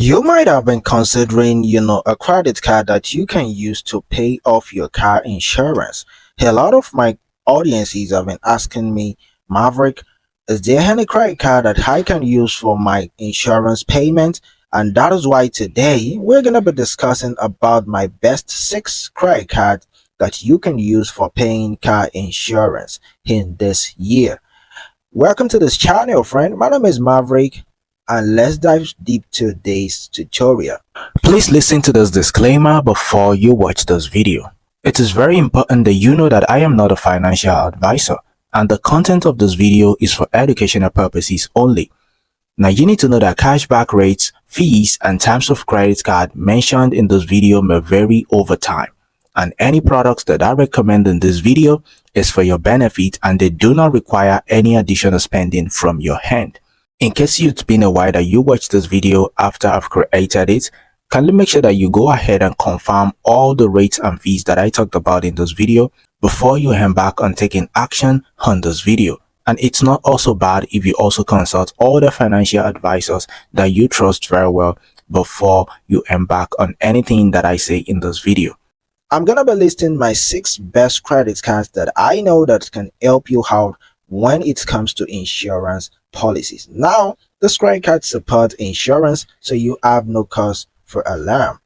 You might have been considering, a credit card that you can use to pay off your car insurance. A lot of my audiences have been asking me, Maverick, is there any credit card that I can use for my insurance payment? And that is why today we're going to be discussing about my best 6 credit cards that you can use for paying car insurance in this year. Welcome to this channel, friend. My name is Maverick, and let's dive deep to today's tutorial. Please listen to this disclaimer before you watch this video. It is very important that you know that I am not a financial advisor, and the content of this video is for educational purposes only. Now, you need to know that cashback rates, fees, and types of credit card mentioned in this video may vary over time, and any products that I recommend in this video is for your benefit and they do not require any additional spending from your hand. In case it's been a while that you watched this video after I've created it, kindly make sure that you go ahead and confirm all the rates and fees that I talked about in this video before you embark on taking action on this video. And it's not also bad if you also consult all the financial advisors that you trust very well before you embark on anything that I say in this video. I'm gonna be listing my 6 best credit cards that I know that can help you out when it comes to insurance policies. Now, this credit card support insurance, so you have no cause for alarm.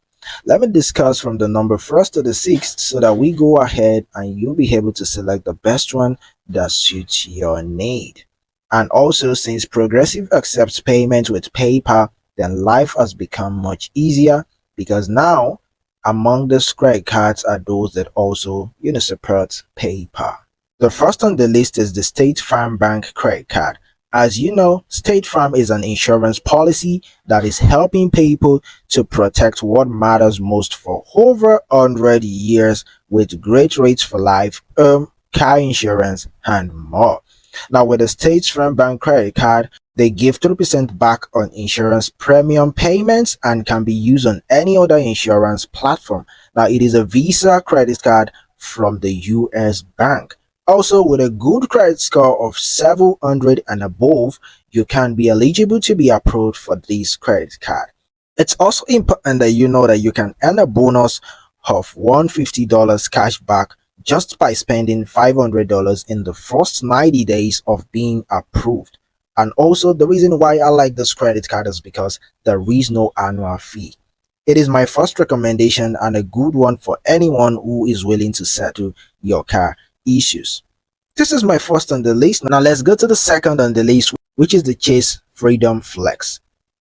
Let me discuss from the number first to the sixth so that we go ahead and you'll be able to select the best one that suits your need. And also, since Progressive accepts payment with PayPal, then life has become much easier because now among the credit cards are those that also support PayPal. The first on the list is the State Farm Bank credit card. As you know, State Farm is an insurance policy that is helping people to protect what matters most for over 100 years with great rates for life, car insurance, and more. Now, with the State Farm Bank credit card, they give 3% back on insurance premium payments and can be used on any other insurance platform. Now, it is a Visa credit card from the US bank. Also, with a good credit score of 700 and above, you can be eligible to be approved for this credit card. It's also important that you know that you can earn a bonus of $150 cash back just by spending $500 in the first 90 days of being approved. And also, the reason why I like this credit card is because there is no annual fee. It is my first recommendation and a good one for anyone who is willing to settle your car issues. This is my first on the list. Now let's go to the second on the list, which is the Chase Freedom Flex.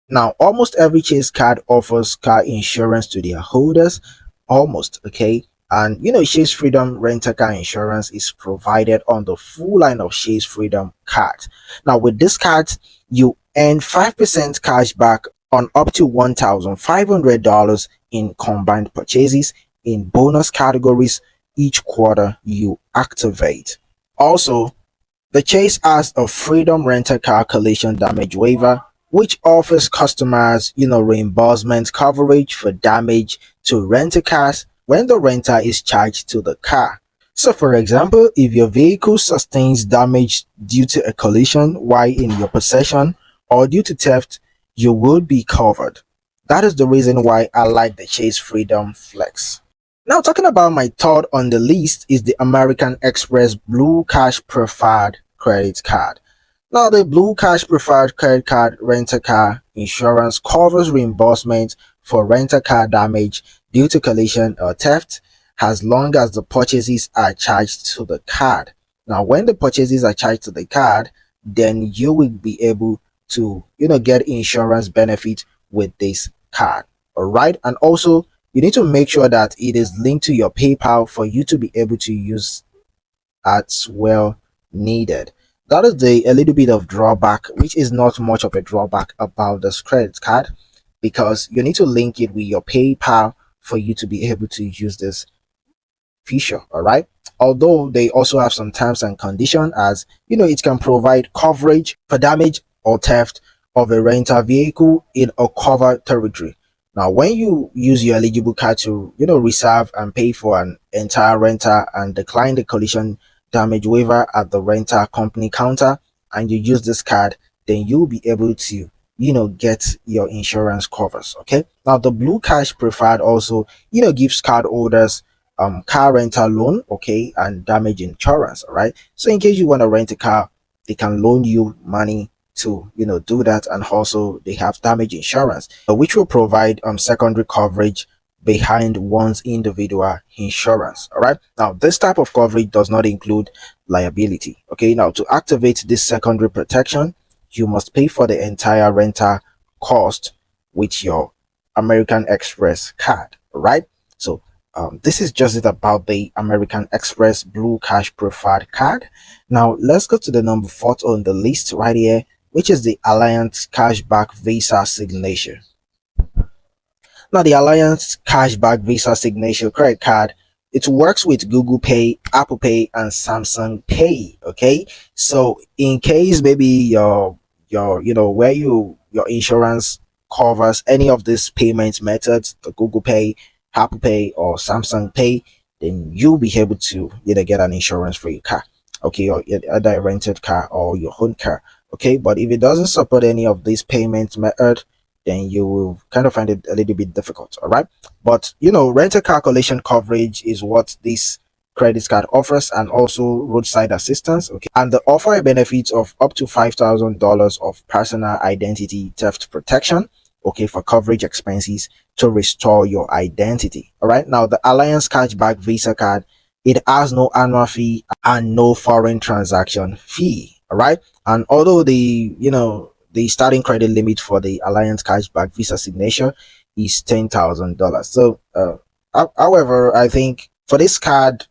Now, almost every Chase card offers car insurance to their holders, almost, okay? And Chase Freedom rental car insurance is provided on the full line of Chase Freedom cards. Now, with this card, you earn 5% cash back on up to $1,500 in combined purchases in bonus categories each quarter you activate. Also, the Chase has a Freedom rental car collision damage waiver, which offers customers, reimbursement coverage for damage to rental cars when the renter is charged to the car. So, for example, if your vehicle sustains damage due to a collision while in your possession or due to theft, you will be covered. That is the reason why I like the Chase Freedom Flex. Now, talking about my third on the list is the American Express Blue Cash Preferred credit card. Now, the Blue Cash Preferred credit card rental car insurance covers reimbursement for rental car damage due to collision or theft as long as the purchases are charged to the card. Now, when the purchases are charged to the card, then you will be able to, get insurance benefit with this card. All right. And also, you need to make sure that it is linked to your PayPal for you to be able to use as well needed. That is a little bit of drawback, which is not much of a drawback about this credit card, because you need to link it with your PayPal for you to be able to use this feature. All right. Although they also have some terms and conditions, as it can provide coverage for damage or theft of a rental vehicle in a covered territory. Now, when you use your eligible card to, reserve and pay for an entire renter and decline the collision damage waiver at the rental company counter, and you use this card, then you'll be able to, get your insurance covers. Okay, now the Blue Cash Preferred also gives card holders car rental loan, okay, and damage insurance. All right, so in case you want to rent a car, they can loan you money to do that, and also they have damage insurance, which will provide secondary coverage behind one's individual insurance. All right, now this type of coverage does not include liability. Okay, now to activate this secondary protection, you must pay for the entire rental cost with your American Express card. All right, so this is just it about the American Express Blue Cash Preferred card. Now let's go to the number 4 on the list right here, which is the Alliance Cashback Visa Signature. Now, the Alliance Cashback Visa Signature credit card, it works with Google Pay, Apple Pay, and Samsung Pay. Okay, so in case maybe your where your insurance covers any of these payment methods, the Google Pay, Apple Pay, or Samsung Pay, then you'll be able to get an insurance for your car. Okay, or either a rented car or your own car. Okay, but if it doesn't support any of these payment method, then you will kind of find it a little bit difficult. All right, but rental car collision coverage is what this credit card offers, and also roadside assistance. Okay, and they offer a benefit of up to $5,000 of personal identity theft protection, okay, for coverage expenses to restore your identity. All right, now the Alliance Cashback Visa card, it has no annual fee and no foreign transaction fee. All right, and although the starting credit limit for the Alliance Cashback Visa Signature is $10,000. So, however, I think for this card,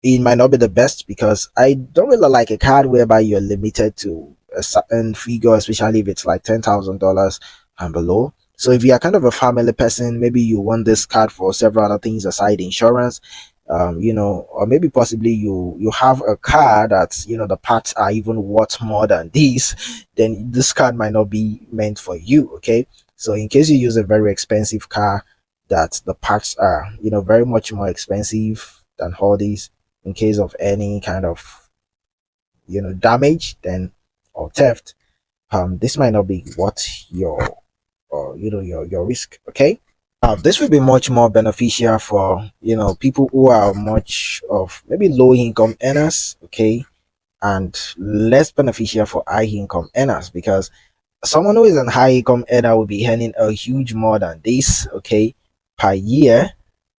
it might not be the best, because I don't really like a card whereby you're limited to a certain figure, especially if it's like $10,000 and below. So if you're kind of a family person, maybe you want this card for several other things aside insurance, or maybe possibly you have a car that the parts are even worth more than these, then this card might not be meant for you. Okay, so in case you use a very expensive car that the parts are very much more expensive than all these, in case of any kind of damage then or theft, this might not be what your your risk. Okay, this will be much more beneficial for people who are much of maybe low income earners, okay, and less beneficial for high income earners, because someone who is an high income earner will be earning a huge more than this, okay, per year.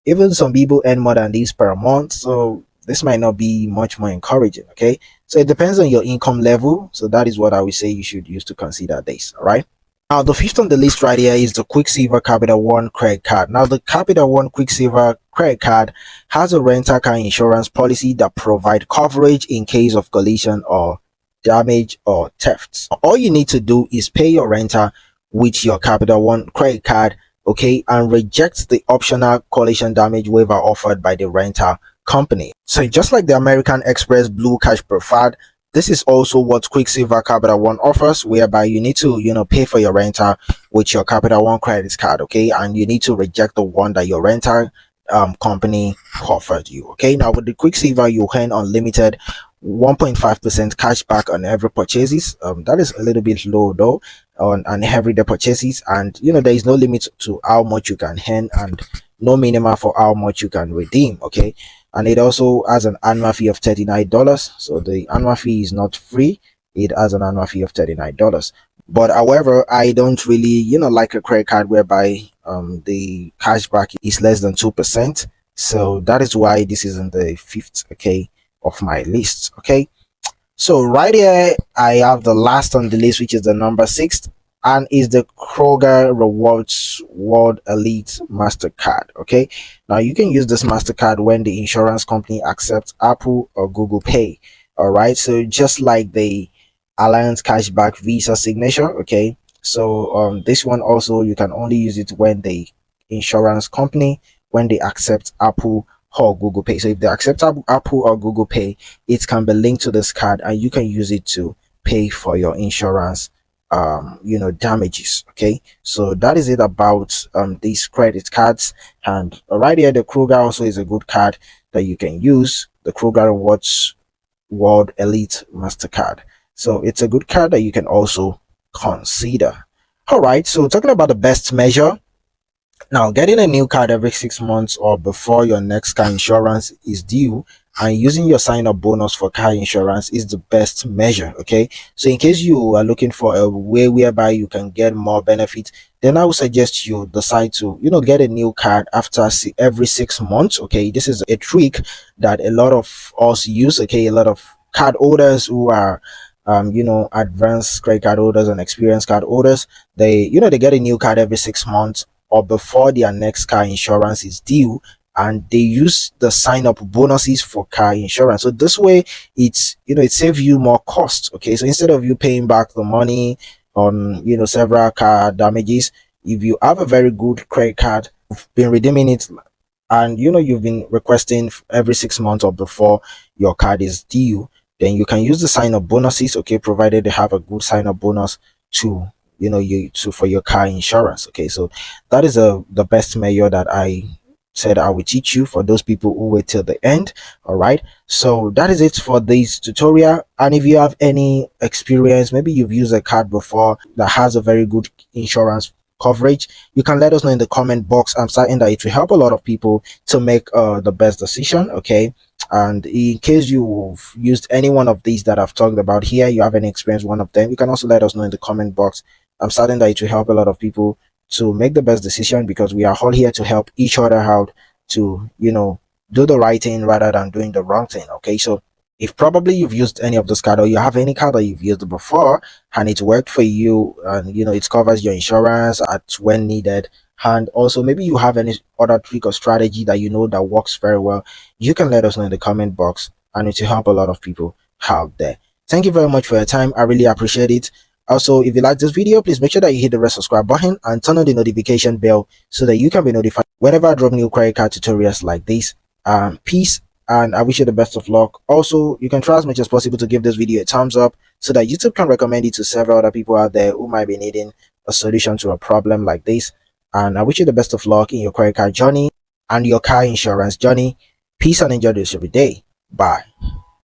Even some people earn more than this per month, so this might not be much more encouraging. Okay, so it depends on your income level, so that is what I would say you should use to consider this. All right, now the fifth on the list right here is the Quicksilver Capital One credit card. Now the Capital One Quicksilver credit card has a rental car insurance policy that provide coverage in case of collision or damage or thefts. All you need to do is pay your renter with your Capital One credit card, okay, and reject the optional collision damage waiver offered by the renter company. So just like the American Express Blue Cash Preferred, this is also what Quicksilver Capital One offers, whereby you need to pay for your renter with your Capital One credit card, okay, and you need to reject the one that your renter company offered you. Okay, now with the Quicksilver, you earn unlimited 1.5% cashback on every purchases. That is a little bit low though on everyday purchases, and there is no limit to how much you can earn, and no minimum for how much you can redeem. Okay, and it also has an annual fee of $39. So the annual fee is not free, it has an annual fee of $39. But however, I don't really like a credit card whereby the cashback is less than 2%. So that is why this is in the fifth, okay, of my list. Okay, so right here I have the last on the list, which is the number 6, and is the Kroger Rewards World Elite Mastercard. Okay, now you can use this Mastercard when the insurance company accepts Apple or Google Pay. All right, so just like the Alliance Cashback Visa Signature. Okay, so this one also you can only use it when the insurance company, when they accept Apple or Google Pay. So if they accept Apple or Google Pay, it can be linked to this card, and you can use it to pay for your insurance damages. Okay, so that is it about these credit cards. And right here, the Kroger also is a good card that you can use, the Kroger Rewards World Elite Mastercard. So it's a good card that you can also consider. All right, so talking about the best measure. Now, getting a new card every 6 months or before your next car insurance is due, and using your sign up bonus for car insurance is the best measure. Okay, so in case you are looking for a way whereby you can get more benefit, then I would suggest you decide to, get a new card after every 6 months. Okay, this is a trick that a lot of us use. Okay, a lot of card holders who are advanced credit card holders and experienced card holders, they get a new card every 6 months or before their next car insurance is due, and they use the sign up bonuses for car insurance. So this way, it saves you more costs. Okay, so instead of you paying back the money on several car damages, if you have a very good credit card, you've been redeeming it, and you've been requesting every 6 months or before your card is due, then you can use the sign up bonuses. Okay, provided they have a good sign up bonus to you to for your car insurance. Okay, so that is the best measure that I said I will teach you for those people who wait till the end. All right, so that is it for this tutorial. And if you have any experience, maybe you've used a card before that has a very good insurance coverage, you can let us know in the comment box. I'm certain that it will help a lot of people to make the best decision. Okay, and in case you've used any one of these that I've talked about here, you have any experience with one of them, you can also let us know in the comment box. I'm certain that it will help a lot of people to make the best decision, because we are all here to help each other out to do the right thing rather than doing the wrong thing. Okay, so if probably you've used any of this card, or you have any card that you've used before and it worked for you, and it covers your insurance at when needed, and also maybe you have any other trick or strategy that that works very well, you can let us know in the comment box, and it will help a lot of people out there. Thank you very much for your time. I really appreciate it. Also, if you like this video, please make sure that you hit the red subscribe button and turn on the notification bell so that you can be notified whenever I drop new credit card tutorials like this. Peace, and I wish you the best of luck. Also, you can try as much as possible to give this video a thumbs up so that YouTube can recommend it to several other people out there who might be needing a solution to a problem like this. And I wish you the best of luck in your credit card journey and your car insurance journey. Peace, and enjoy this every day. Bye.